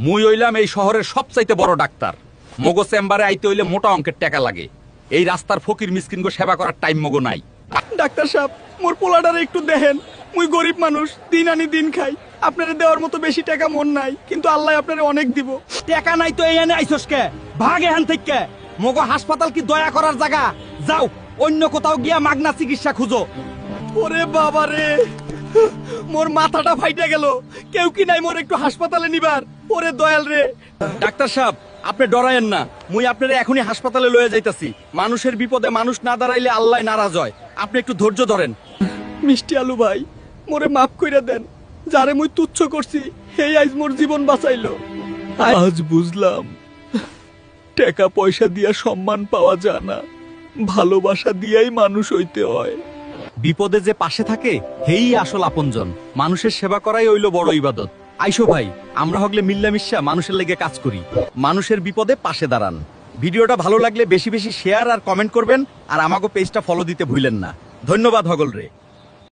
মুই হইলাম এই শহরের সবচাইতে বড় ডাক্তার। মগো চেম্বারে আইতে হইলে মোটা অঙ্কের টাকা লাগে। এই রাস্তার ফকির মিসকিনগো সেবা করার টাইম মগো নাই। ডাক্তার সাহেব, মোর পোলাটারে একটু দেখেন। মুই গরিব মানুষ, দিন আনি দিন খাই। আপনারে দেওয়ার মতো বেশি টাকা মন নাই, কিন্তু আল্লাহ আপনারে অনেক দিব। টাকা নাই তো এই এনে আইছস কে? ভাগ এখান থেকে। মগো হাসপাতাল কি দয়া করার জায়গা? যাও অন্য কোথাও গিয়া মাগনা চিকিৎসা খুঁজো। ওরে বাবা রে, মোর মাথাটা ফাইটা গেল। কেউ কি নাই মোর একটু হাসপাতালে নিবার? ওরে দয়াল রে। ডাক্তার সাহেব, আপনি ডরায়েন না। মুই আপনারে এখনই হাসপাতালে লয়ে যাইতাছি। মানুষের বিপদে মানুষ না দাঁড়াইলে আল্লাহ নারাজ হয়। আপনি একটু ধৈর্য ধরেন। মিষ্টি আলু ভাই, মোরে মাফ কইরা দেন। যারে মুই তুচ্ছ করছি, সেই আজ মোর জীবন বাঁচাইলো। আজ বুঝলাম, টাকা পয়সা দিয়া সম্মান পাওয়া যায় না, ভালোবাসা দিয়াই মানুষ হইতে হয়। বিপদে যে পাশে থাকে হেই আসল আপনজন। মানুষের সেবা করাই হইল বড় ইবাদত। আইসো ভাই, আমরা হগলে মিল্লামিশা মানুষের লেগে কাজ করি। মানুষের বিপদে পাশে দাঁড়ান। ভিডিওটা ভালো লাগলে বেশি বেশি শেয়ার আর কমেন্ট করবেন, আর আমাকে পেজটা ফলো দিতে ভুলেন না। ধন্যবাদ হগল রে।